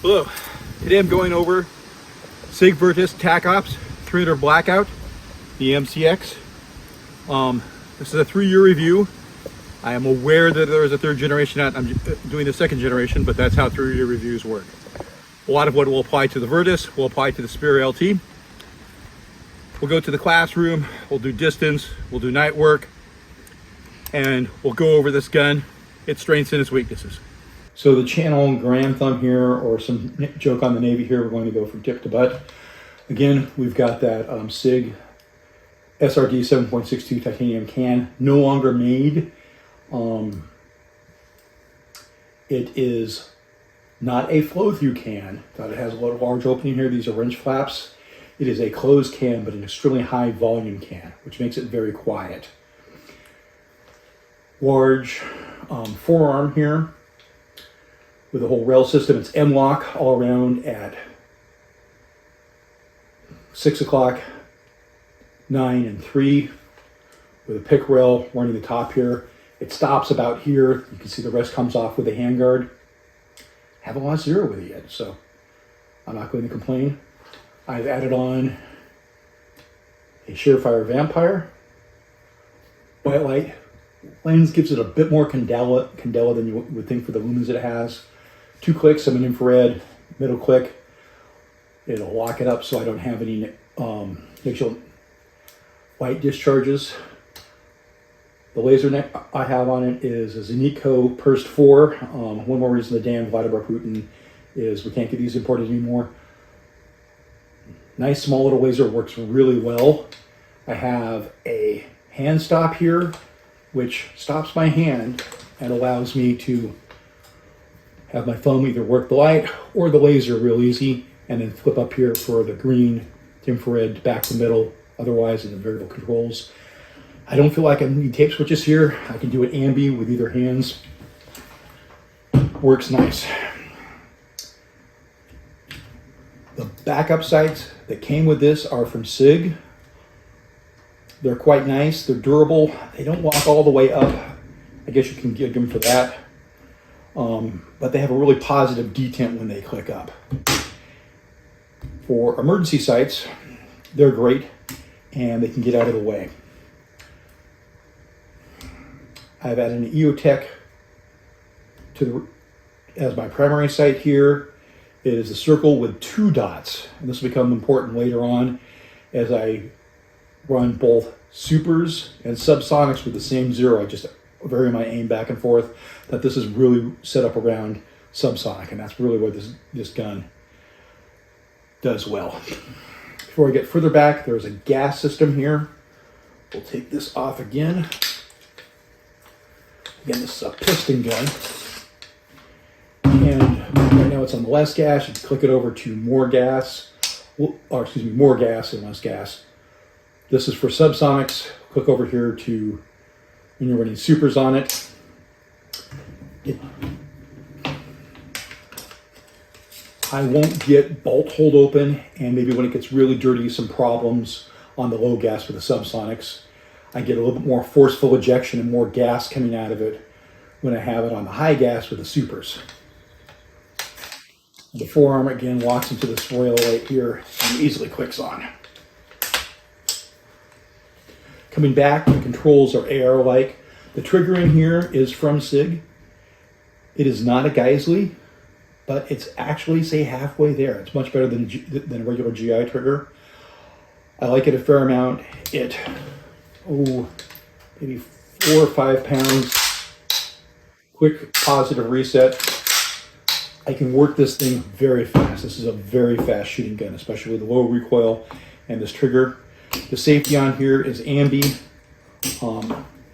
Hello, today I'm going over Sig Virtus Tacops 300 Blackout, the MCX. This is a 3-year review. I am aware that there is a third generation out. I'm doing the second generation, but that's how 3-year reviews work. A lot of what will apply to the Virtus will apply to the Spear LT. We'll go to the classroom, we'll do distance, we'll do night work, and we'll go over this gun, its strengths and its weaknesses. So the channel grand thumb here, or some joke on the Navy here, we're going to go from tip to butt. Again, we've got that SIG SRD 7.62 titanium can, no longer made. It is not a flow-through can. It has a large opening here. These are wrench flaps. It is a closed can, but an extremely high volume can, which makes it very quiet. Large forearm here with a whole rail system. It's M-lock all around at 6 o'clock, 9 and 3 with a pick rail running the top here. It stops about here. You can see the rest comes off with a handguard. Haven't lost zero with it yet, so I'm not going to complain. I've added on a Surefire Vampire. White light lens gives it a bit more candela than you would think for the lumens it has. 2 clicks of an infrared, middle click. It'll lock it up so I don't have any actual light discharges. The laser neck I have on it is a Zenico Purst 4. One more reason the damn Vladimir Putin is we can't get these imported anymore. Nice small little laser, works really well. I have a hand stop here, which stops my hand and allows me to have my thumb either work the light or the laser real easy, and then flip up here for the green, the infrared, back to middle, otherwise in the variable controls. I don't feel like I need tape switches here. I can do it ambi with either hands. Works nice. The backup sights that came with this are from SIG. They're quite nice. They're durable. They don't walk all the way up. I guess you can gig them for that. But they have a really positive detent when they click up. For emergency sights, they're great and they can get out of the way. I've added an EOTech as my primary sight here. It is a circle with 2 dots, and this will become important later on as I run both supers and subsonics with the same 0. I just vary my aim back and forth. That this is really set up around subsonic, and that's really what this gun does well. Before I get further back, there's a gas system here. We'll take this off again. Again, this is a piston gun. And right now it's on the less gas. You can click it over to more gas, or excuse me, more gas and less gas. This is for subsonics. Click over here to when you're running supers on it. I won't get bolt hold open, and maybe when it gets really dirty, some problems on the low gas with the subsonics. I get a little bit more forceful ejection and more gas coming out of it when I have it on the high gas with the supers. The forearm again locks into this royal light here and easily clicks on. Coming back, the controls are AR-like. The triggering here is from SIG. It is not a Geisley, but it's actually, say, halfway there. It's much better than a regular GI trigger. I like it a fair amount. Maybe 4 or 5 pounds. Quick positive reset. I can work this thing very fast. This is a very fast shooting gun, especially with the low recoil and this trigger. The safety on here is ambi.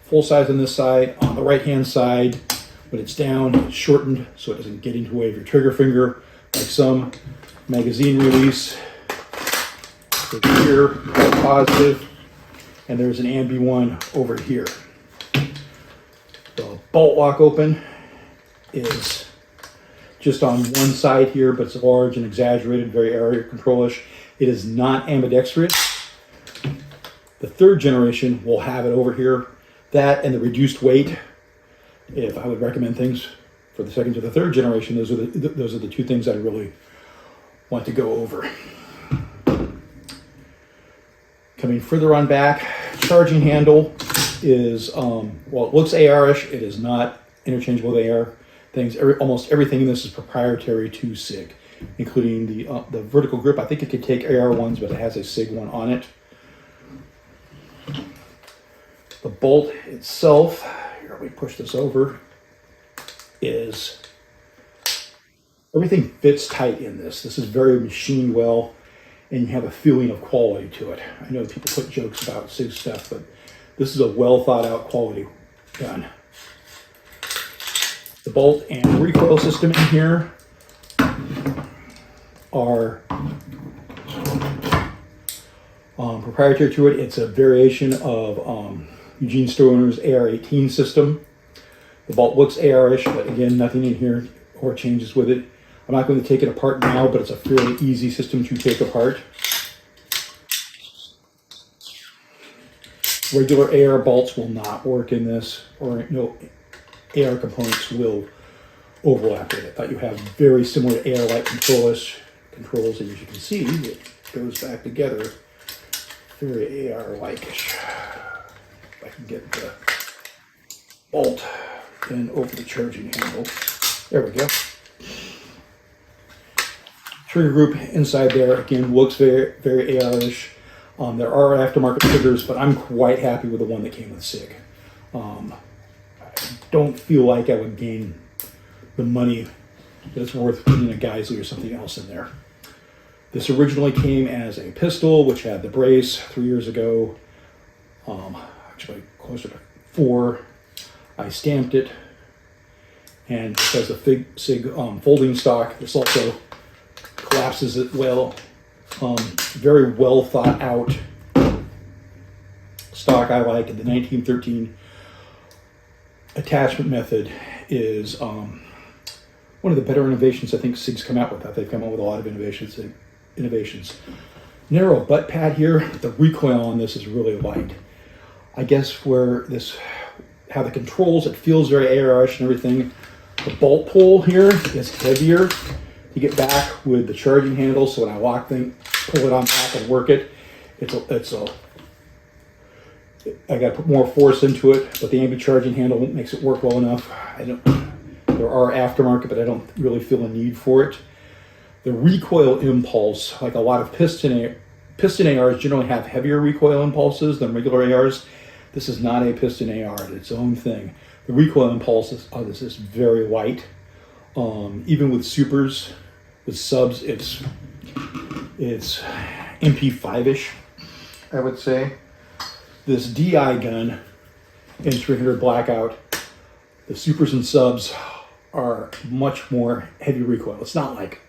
Full size on this side. On the right hand side, when it's down, it's shortened so it doesn't get into the way of your trigger finger like some. Magazine release. Over here, positive. And there's an ambi one over here. The bolt lock open is just on one side here, but it's large and exaggerated, very area control-ish. It is not ambidextrous. The third generation will have it over here. That and the reduced weight. If I would recommend things for the second to the third generation, those are the two things I really want to go over. Coming further on back, charging handle is, well, it looks AR-ish. It is not interchangeable with AR things. Almost everything in this is proprietary to SIG, including the vertical grip. I think it could take AR ones, but it has a SIG one on it. The bolt itself, here, let me push this over, is, everything fits tight in this. This is very machined well, and you have a feeling of quality to it. I know people put jokes about SIG stuff, but this is a well thought out quality gun. The bolt and recoil system in here are proprietary to it. It's a variation of Eugene Stoner's AR-18 system. The bolt looks AR-ish, but again, nothing in here or changes with it. I'm not going to take it apart now, but it's a fairly easy system to take apart. Regular AR bolts will not work in this, or no AR components will overlap with it. But you have very similar AR-like controls, and as you can see, it goes back together very AR-like-ish. If I can get the bolt in over the charging handle. There we go. Trigger group inside there, again, looks very, very AR-ish. There are aftermarket triggers, but I'm quite happy with the one that came with SIG. I don't feel like I would gain the money that it's worth putting a Geisley or something else in there. This originally came as a pistol, which had the brace 3 years ago. Actually, closer to 4. I stamped it, and because the SIG folding stock, this also collapses it well. Very well thought out stock I like. The 1913 attachment method is one of the better innovations I think SIG's come out with. They've come out with a lot of innovations. Narrow butt pad here. The recoil on this is really light. I guess how the controls, it feels very AR-ish and everything. The bolt pull here is heavier to get back with the charging handle, so when I lock things, pull it on back and work it, I got to put more force into it, but the ambient charging handle makes it work well enough. There are aftermarket, but I don't really feel a need for it. The recoil impulse, like a lot of piston ARs generally have heavier recoil impulses than regular ARs. This is not a piston AR, it's its own thing. The recoil impulses on this is very light. Even with supers, with subs, it's MP5-ish, I would say. This DI gun in 300 Blackout, the supers and subs are much more heavy recoil. It's not like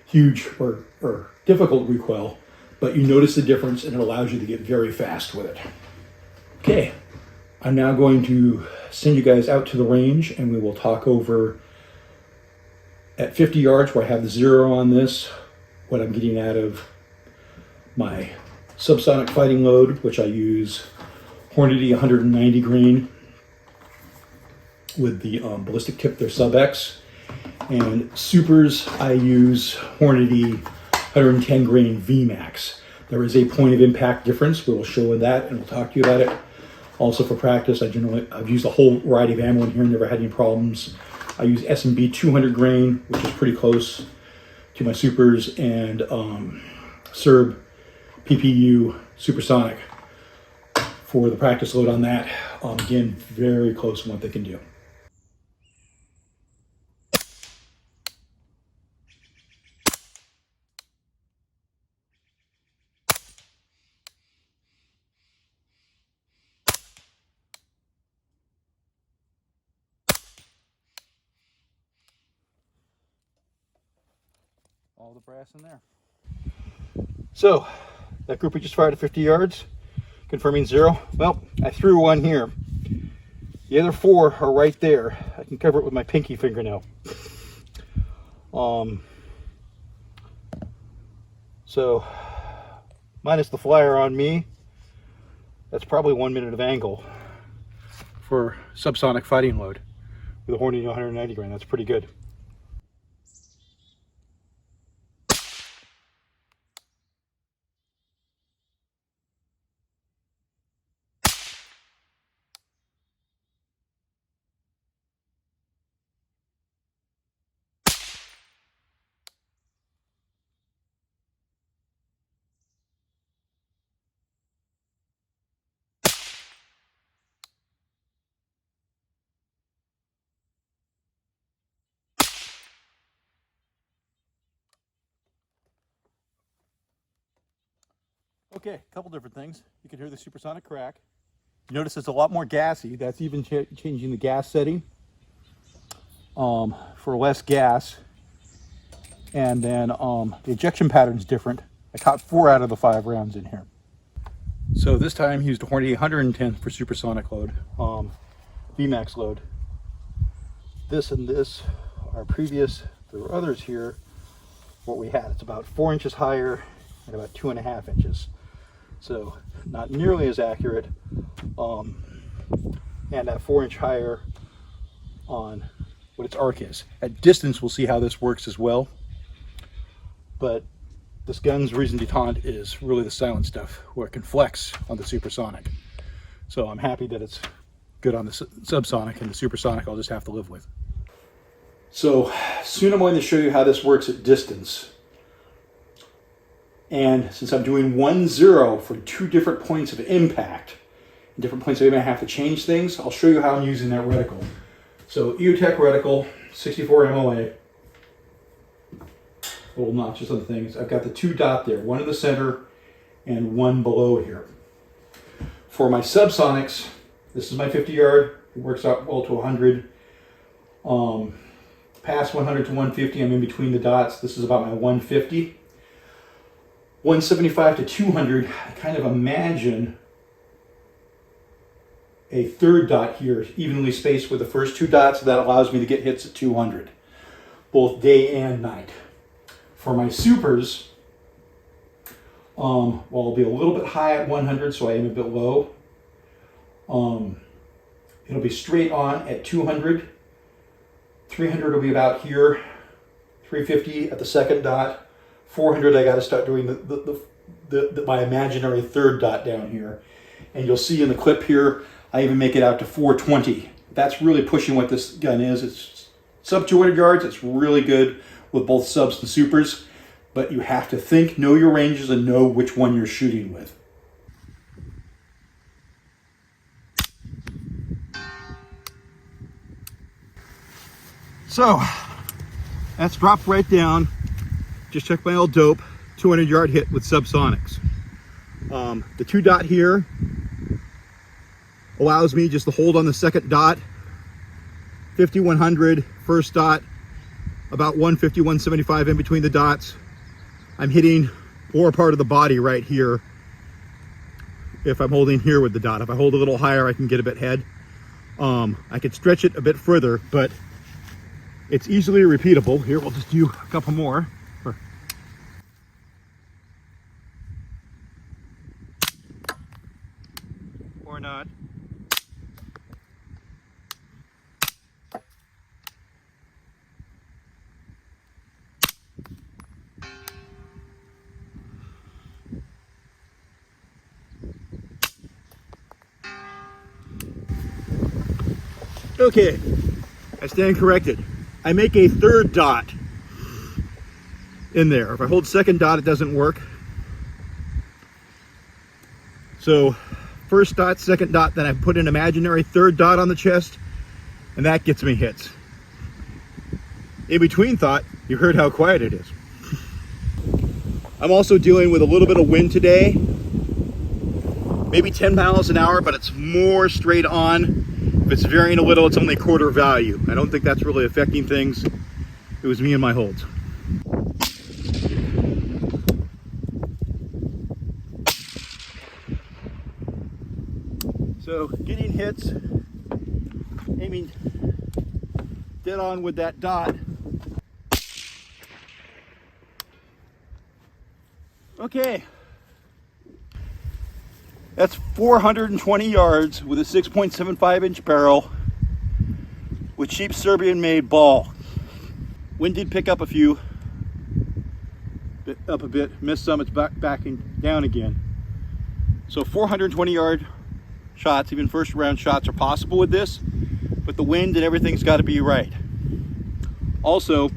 huge or difficult recoil, but you notice the difference and it allows you to get very fast with it. Okay, I'm now going to send you guys out to the range and we will talk over at 50 yards where I have the 0 on this, what I'm getting out of my subsonic fighting load, which I use Hornady 190 grain with the ballistic tip, they're sub X. And supers, I use Hornady 110 grain VMAX. There is a point of impact difference. We will show that and we'll talk to you about it. Also for practice, I've used a whole variety of ammo in here, never had any problems. I use S&B 200 grain, which is pretty close to my supers, and Serb PPU supersonic for the practice load on that. Again, very close to what they can do. All the brass in there. So, that group we just fired at 50 yards, confirming 0. Well, I threw one here. The other 4 are right there. I can cover it with my pinky fingernail. So, minus the flyer on me, that's probably 1 minute of angle for subsonic fighting load. with a Hornady 190 grain. That's pretty good. Okay, a couple different things. You can hear the supersonic crack. You notice it's a lot more gassy. That's even changing the gas setting for less gas. And then the ejection pattern is different. I caught 4 out of the 5 rounds in here. So this time he used a Hornady 110 for supersonic load, VMAX load. This and this are previous. There were others here. What we had, it's about 4 inches higher and about 2.5 inches. So not nearly as accurate. And that 4-inch higher on what its arc is. At distance, we'll see how this works as well. But this gun's raison d'etat is really the silent stuff, where it can flex on the supersonic. So I'm happy that it's good on the subsonic, and the supersonic I'll just have to live with. So soon I'm going to show you how this works at distance. And since I'm doing 1-0 for 2 different points of impact, and different points of impact, I have to change things, I'll show you how I'm using that reticle. So EOTech reticle, 64 MOA. Little notches on the things. I've got the 2 dot there, 1 in the center and 1 below here. For my subsonics, this is my 50 yard. It works out well to 100. Past 100 to 150, I'm in between the dots. This is about my 150. 175 to 200, I kind of imagine a 3rd dot here, evenly spaced with the first 2 dots. That allows me to get hits at 200, both day and night. For my supers, well, I'll be a little bit high at 100, so I aim a bit low. It'll be straight on at 200. 300 will be about here. 350 at the 2nd dot. 400, I got to start doing my imaginary 3rd dot down here. And you'll see in the clip here, I even make it out to 420. That's really pushing what this gun is. It's sub 200 yards. It's really good with both subs and supers, but you have to think, know your ranges, and know which one you're shooting with. So that's dropped right down. Just check my old dope, 200 yard hit with subsonics. The 2 dot here allows me just to hold on the 2nd dot, 50, 100, 1st dot, about 150, 175 in between the dots. I'm hitting lower part of the body right here if I'm holding here with the dot. If I hold a little higher, I can get a bit head. I could stretch it a bit further, but it's easily repeatable. Here, we'll just do a couple more. Or not. Okay, I stand corrected. I make a 3rd dot in there. If I hold 2nd dot, it doesn't work. So 1st dot, 2nd dot, then I put an imaginary 3rd dot on the chest, and that gets me hits. In between thought, you heard how quiet it is. I'm also dealing with a little bit of wind today, maybe 10 miles an hour, but it's more straight on. If it's varying a little, it's only quarter value. I don't think that's really affecting things. It was me and my holds. So getting hits, aiming dead on with that dot. Okay. That's 420 yards with a 6.75 inch barrel with cheap Serbian-made ball. Wind did pick up a few, up a bit, missed some, it's backing down again. So 420-yard shots, even first round shots, are possible with this, but the wind and everything's got to be right. Also,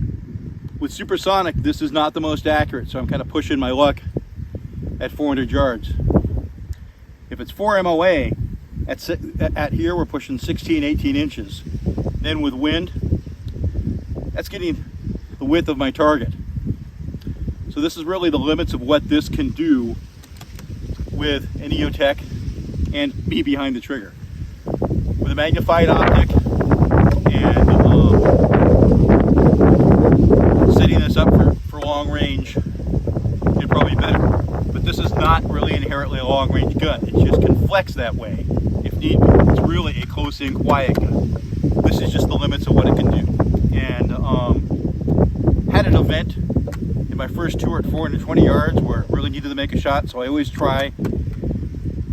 with supersonic, this is not the most accurate, so I'm kind of pushing my luck at 400 yards. If it's 4 MOA, at here we're pushing 16, 18 inches. Then with wind, that's getting the width of my target. So this is really the limits of what this can do with an EOTech and me behind the trigger. With a magnified optic and setting this up for long range, it'd probably be better. But this is not really inherently a long range gun. It just can flex that way if need be. It's really a close in quiet gun. This is just the limits of what it can do. And had an event in my first tour at 420 yards where it really needed to make a shot, so I always try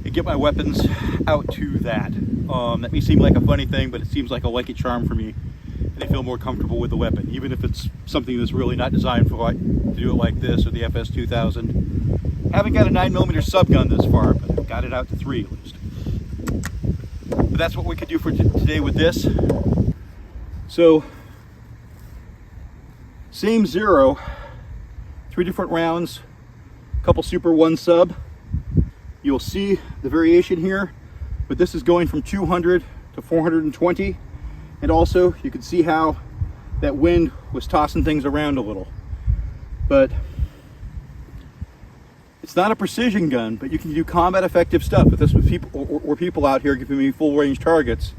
to get my weapons out to that. That may seem like a funny thing, but it seems like a lucky charm for me, and I feel more comfortable with the weapon, even if it's something that's really not designed for to do it like this, or the FS 2000. Haven't got a 9mm sub gun this far, but I've got it out to 3 at least. But that's what we could do for today with this. So, same zero, 3 different rounds, couple super, 1 sub. You'll see the variation here, but this is going from 200 to 420. And also you can see how that wind was tossing things around a little. But it's not a precision gun, but you can do combat effective stuff. If this was people, or people out here giving me full range targets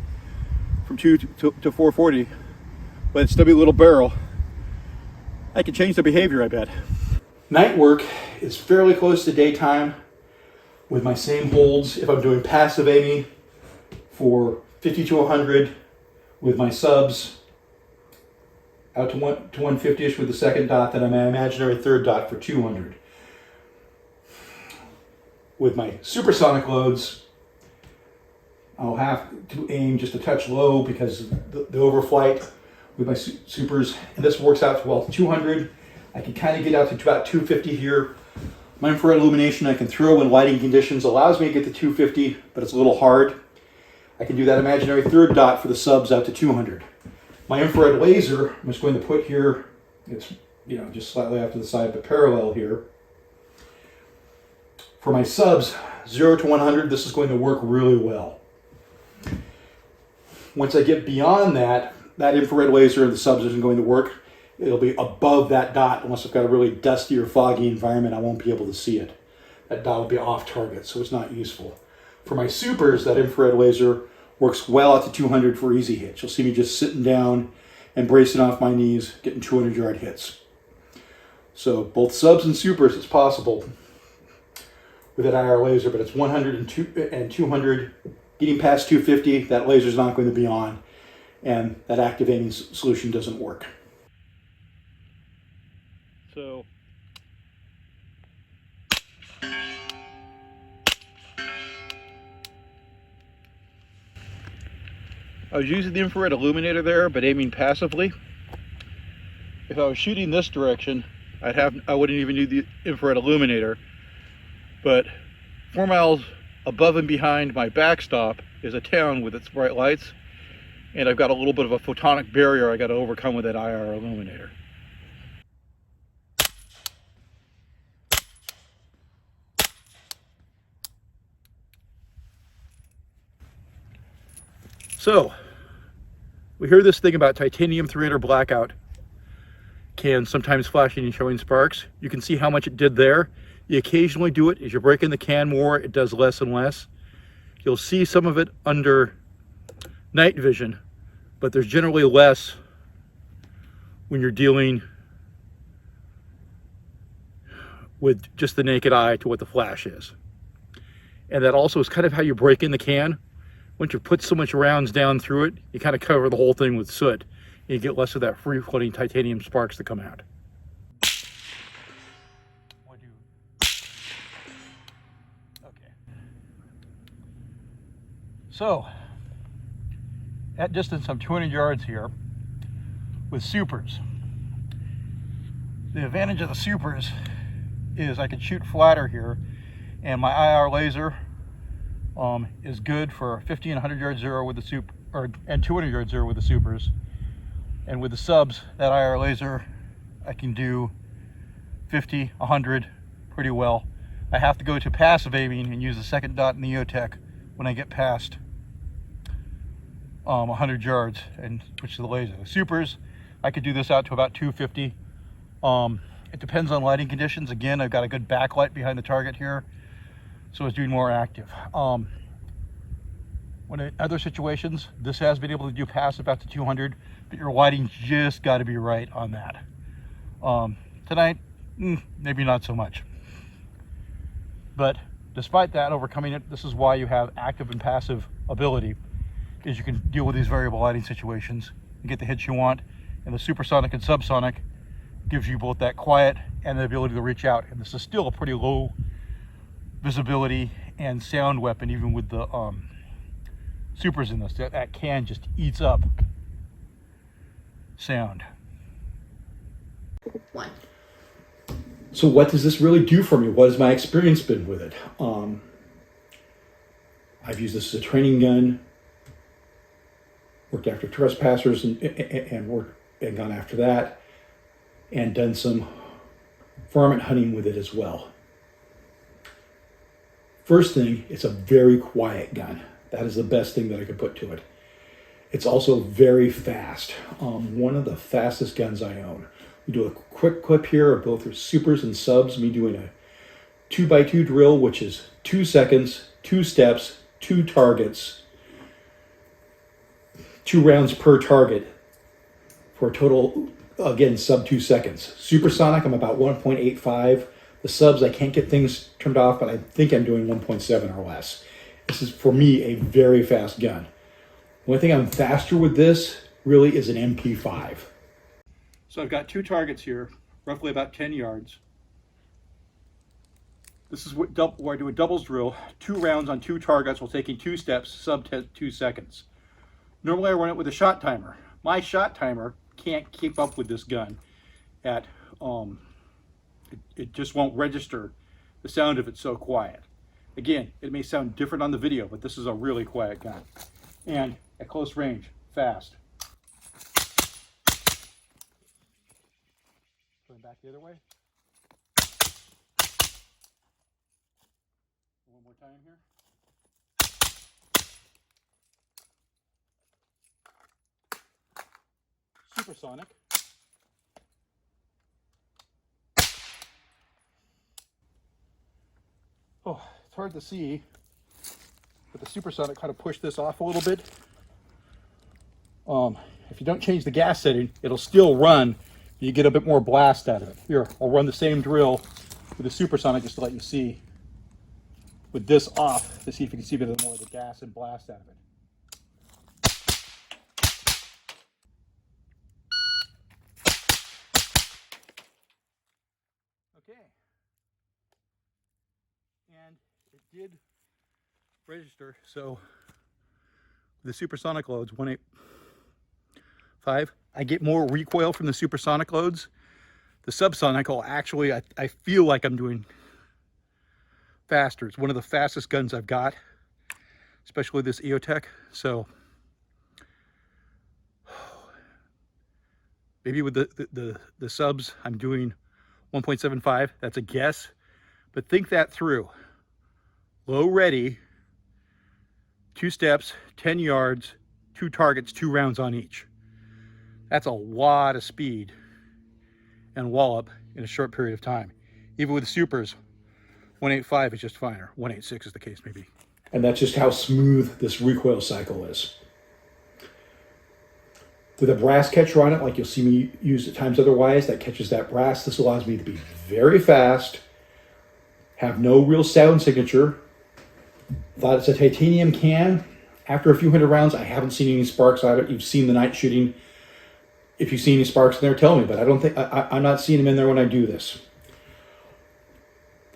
from 2 to 440, but it's stubby little barrel, I can change the behavior, I bet. Night work is fairly close to daytime with my same holds. If I'm doing passive aiming for 50 to 100 with my subs out to 150-ish with the second dot, then I'm my imaginary third dot for 200. With my supersonic loads, I'll have to aim just a touch low because the overflight with my supers, and this works out to, well, 200. I can kind of get out to about 250 here. My infrared illumination I can throw in lighting conditions allows me to get to 250, but it's a little hard. I can do that imaginary third dot for the subs out to 200. My infrared laser, I'm just going to put here, it's just slightly off to the side, but parallel here. For my subs, 0 to 100, this is going to work really well. Once I get beyond that, that infrared laser and the subs isn't going to work. It'll be above that dot. Unless I've got a really dusty or foggy environment, I won't be able to see it. That dot will be off target, so it's not useful. For my supers, that infrared laser works well out to 200 for easy hits. You'll see me just sitting down and bracing off my knees, getting 200-yard hits. So both subs and supers, it's possible with that IR laser, but it's 100 and 200. Getting past 250, that laser's not going to be on, and that active aiming solution doesn't work. So I was using the infrared illuminator there, but aiming passively. If I was shooting this direction, I wouldn't even need the infrared illuminator. But 4 miles above and behind my backstop is a town with its bright lights, and I've got a little bit of a photonic barrier I got to overcome with that IR illuminator. So, we hear this thing about titanium 300 Blackout cans sometimes flashing and showing sparks. You can see how much it did there. You occasionally do it as you're breaking the can more, it does less and less. You'll see some of it under night vision, but there's generally less when you're dealing with just the naked eye to what the flash is. And that also is kind of how you break in the can. Once you put so much rounds down through it, you kind of cover the whole thing with soot. And you get less of that free-floating titanium sparks that come out. Okay. So, at distance of 200 yards here with supers. The advantage of the supers is I can shoot flatter here, and my IR laser is good for 50 and 100 yard zero with the and 200 yard zero with the supers. And with the subs, that IR laser, I can do 50, 100 pretty well. I have to go to passive aiming and use the second dot in the EOTech when I get past 100 yards and switch to the laser. The supers, I could do this out to about 250. It depends on lighting conditions. Again, I've got a good backlight behind the target here, so it's doing more active. When in other situations, this has been able to do passive out to 200, but your lighting just got to be right on that. Tonight, maybe not so much. But despite that, overcoming it, this is why you have active and passive ability, is you can deal with these variable lighting situations and get the hits you want. And the supersonic and subsonic gives you both that quiet and the ability to reach out. And this is still a pretty low visibility and sound weapon, even with the supers in this. That can just eats up sound. One. So what does this really do for me? What has my experience been with it? I've used this as a training gun, worked after trespassers and gone after that, and done some varmint hunting with it as well. First thing, it's a very quiet gun. That is the best thing that I could put to it. It's also very fast. One of the fastest guns I own. We do a quick clip here of both supers and subs, me doing a 2x2 drill, which is 2 seconds, 2 steps, 2 targets, 2 rounds per target for a total, again, sub 2 seconds. Supersonic, I'm about 1.85. The subs, I can't get things turned off, but I think I'm doing 1.7 or less. This is, for me, a very fast gun. One thing I'm faster with this really is an MP5. So I've got 2 targets here, roughly about 10 yards. This is where I do a doubles drill, 2 rounds on 2 targets while taking 2 steps, sub 2 seconds. Normally I run it with a shot timer. My shot timer can't keep up with this gun at, it just won't register the sound of it so quiet. Again, it may sound different on the video, but this is a really quiet gun. And at close range, fast. Going back the other way. One more time here. Supersonic. Oh, it's hard to see, but the supersonic kind of pushed this off a little bit. If you don't change the gas setting, it'll still run. You get a bit more blast out of it. Here, I'll run the same drill with the supersonic just to let you see. With this off, to see if you can see a bit more of the gas and blast out of it. Okay. And it did register, so the supersonic loads, 1.85, I get more recoil from the supersonic loads. The subsonic will actually, I feel like I'm doing faster. It's one of the fastest guns I've got, especially this EOTech. So maybe with the subs, I'm doing 1.75. That's a guess, but think that through. Low ready, 2 steps, 10 yards, 2 targets, 2 rounds on each. That's a lot of speed and wallop in a short period of time. Even with the supers, 1.85 is just fine, or 1.86 is the case maybe. And that's just how smooth this recoil cycle is. With a brass catcher on it, like you'll see me use at times otherwise, that catches that brass. This allows me to be very fast, have no real sound signature. Thought it's a titanium can. After a few hundred rounds, I haven't seen any sparks out of it. You've seen the night shooting. If you see any sparks in there, tell me, but I don't think, I'm not seeing them in there when I do this.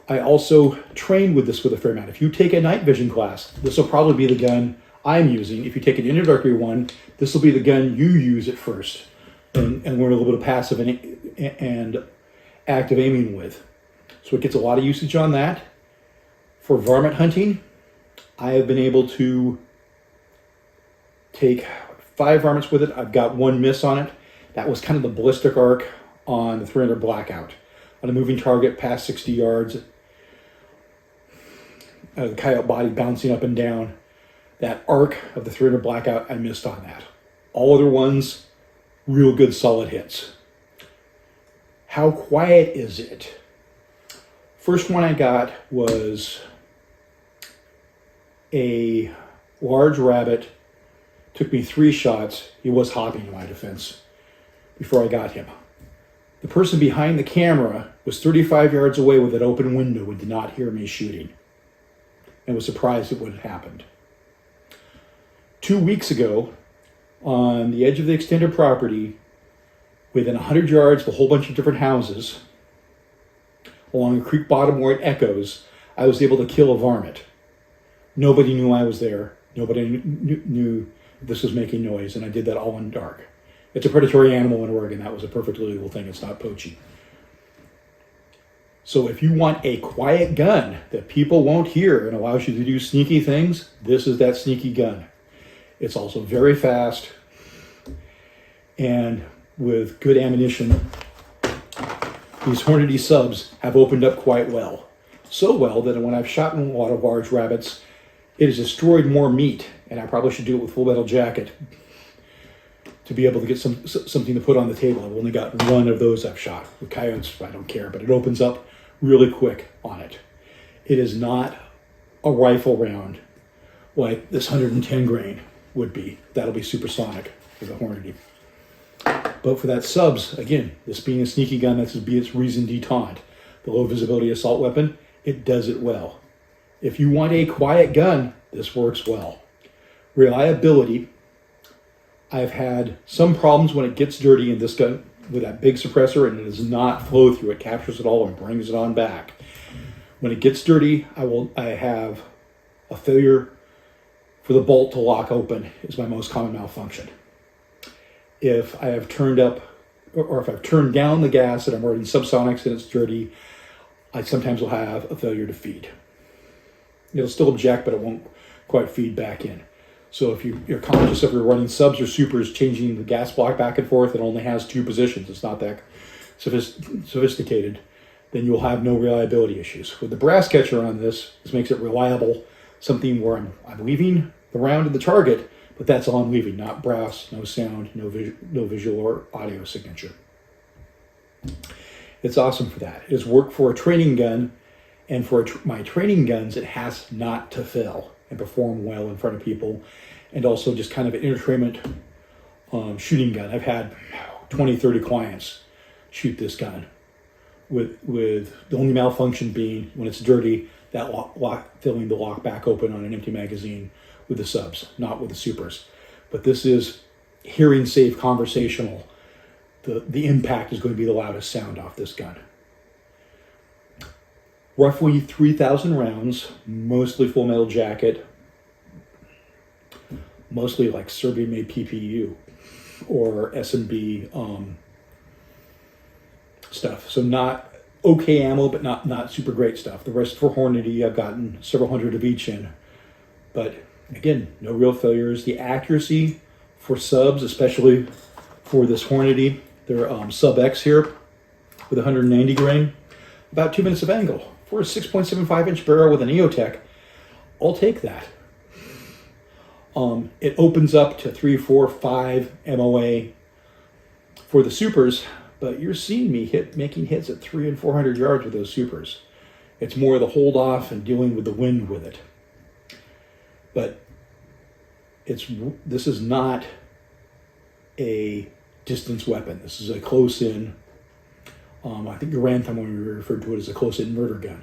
I also train with this with a fair amount. If you take a night vision class, this will probably be the gun I'm using, if you take an introductory one, this will be the gun you use at first and learn a little bit of passive and active aiming with. So it gets a lot of usage on that. For varmint hunting, I have been able to take 5 varmints with it. I've got 1 miss on it. That was kind of the ballistic arc on the 300 Blackout. On a moving target past 60 yards, the coyote body bouncing up and down. That arc of the 300 Blackout, I missed on that. All other ones, real good solid hits. How quiet is it? First one I got was a large rabbit. Took me 3 shots. He was hopping, in my defense, before I got him. The person behind the camera was 35 yards away with an open window and did not hear me shooting, and was surprised at what had happened. 2 weeks ago, on the edge of the extended property, within 100 yards of a whole bunch of different houses, along a creek bottom where it echoes, I was able to kill a varmint. Nobody knew I was there. Nobody knew this was making noise, and I did that all in the dark. It's a predatory animal in Oregon. That was a perfectly legal thing. It's not poaching. So if you want a quiet gun that people won't hear and allows you to do sneaky things, this is that sneaky gun. It's also very fast, and with good ammunition, these Hornady subs have opened up quite well. So well that when I've shot in a lot of large rabbits, it has destroyed more meat, and I probably should do it with full metal jacket to be able to get something to put on the table. I've only got 1 of those I've shot. With coyotes, I don't care, but it opens up really quick on it. It is not a rifle round like this 110 grain would be. That'll be supersonic for the Hornady. But for that subs, again, this being a sneaky gun, that's be its raison d'etat. The low visibility assault weapon, it does it well. If you want a quiet gun, this works well. Reliability, I've had some problems when it gets dirty in this gun with that big suppressor, and it does not flow through. It captures it all and brings it on back. When it gets dirty, I have a failure for the bolt to lock open is my most common malfunction. If I have turned up, or if I've turned down the gas and I'm running subsonics and it's dirty, I sometimes will have a failure to feed. It'll still eject, but it won't quite feed back in. So if you're conscious if you're running subs or supers, changing the gas block back and forth, it only has 2 positions. It's not that sophisticated. Then you'll have no reliability issues. With the brass catcher on this makes it reliable. Something where I'm leaving the round in the target, but that's all I'm leaving. Not brass, no sound, no visual or audio signature. It's awesome for that. It's worked for a training gun, and for my training guns, it has not to fail and perform well in front of people, and also just kind of an entertainment shooting gun. I've had 20, 30 clients shoot this gun with the only malfunction being when it's dirty, that filling the lock back open on an empty magazine with the subs, not with the supers. But this is hearing safe, conversational. The impact is going to be the loudest sound off this gun. Roughly 3,000 rounds, mostly full metal jacket, mostly like Serbian-made PPU or S&B stuff. So not okay ammo, but not super great stuff. The rest for Hornady, I've gotten several hundred of each in. But again, no real failures. The accuracy for subs, especially for this Hornady, they're sub X here with 190 grain, about 2 minutes of angle. For a 6.75 inch barrel with an EOTech, I'll take that. It opens up to 3, 4, 5 MOA for the supers, but you're seeing me making hits at 300 and 400 yards with those supers. It's more the hold off and dealing with the wind with it. But this is not a distance weapon. This is a close in. I think Garanthem, when we referred to it as a close-in murder gun.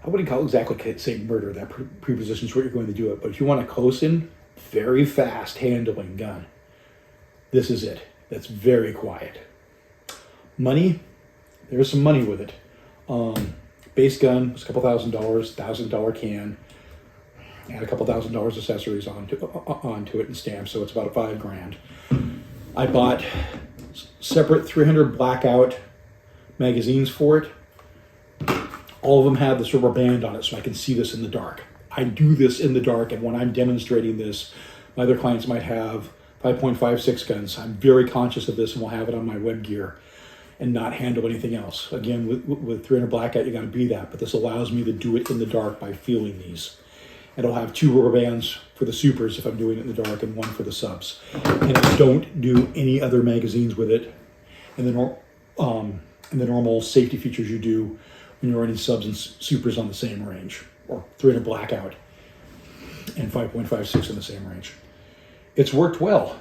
I wouldn't call it exactly say murder. That prepositions what you're going to do it. But if you want a close-in, very fast handling gun, this is it. That's very quiet. Money, there's some money with it. Base gun was a couple $1,000, $1,000 can. add a couple $1,000 accessories onto it and stamps, so it's about $5,000. I bought separate 300 Blackout magazines for it. All of them have this rubber band on it so I can see this in the dark. I do this in the dark, and when I'm demonstrating this, my other clients might have 5.56 guns. I'm very conscious of this and will have it on my web gear and not handle anything else. Again, with 300 Blackout, you got to be that, but this allows me to do it in the dark by feeling these. And I'll have 2 rubber bands for the supers if I'm doing it in the dark and 1 for the subs. And I don't do any other magazines with it. And the normal safety features you do when you're running subs and supers on the same range, or 300 Blackout and 5.56 in the same range. It's worked well.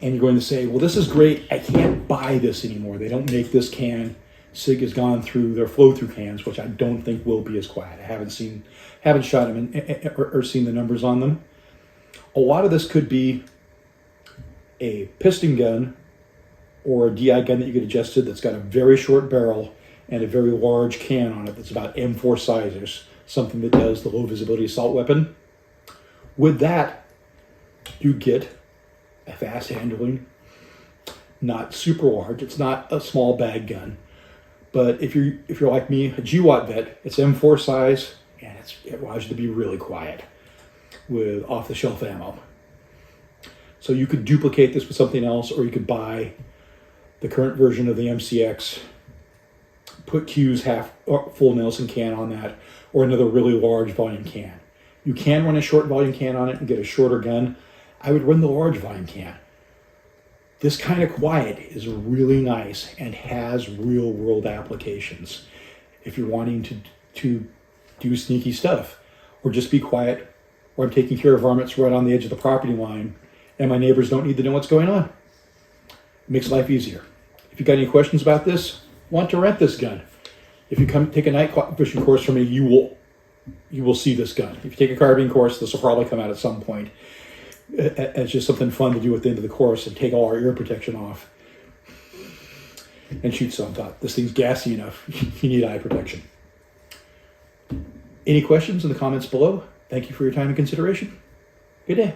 And you're going to say, well, this is great. I can't buy this anymore. They don't make this can. SIG has gone through their flow-through cans, which I don't think will be as quiet. I haven't shot them or seen the numbers on them. A lot of this could be a piston gun or a DI gun that you get adjusted that's got a very short barrel and a very large can on it that's about M4 sizes, something that does the low visibility assault weapon. With that, you get a fast handling, not super large. It's not a small bag gun, but if you're like me, a GWAT vet, it's M4 size, and it allows you to be really quiet with off-the-shelf ammo. So you could duplicate this with something else, or you could buy the current version of the MCX, put Q's half or full Nelson can on that, or another really large volume can. You can run a short volume can on it and get a shorter gun. I would run the large volume can. This kind of quiet is really nice and has real world applications. If you're wanting to do sneaky stuff, or just be quiet, or I'm taking care of varmints right on the edge of the property line and my neighbors don't need to know what's going on. It makes life easier. If you've got any questions about this, want to rent this gun, if you come take a night fishing course from me, you will see this gun. If you take a carbine course, this will probably come out at some point. It's just something fun to do at the end of the course and take all our ear protection off and shoot some. Thought this thing's gassy enough. You need eye protection. Any questions in the comments below? Thank you for your time and consideration. Good day.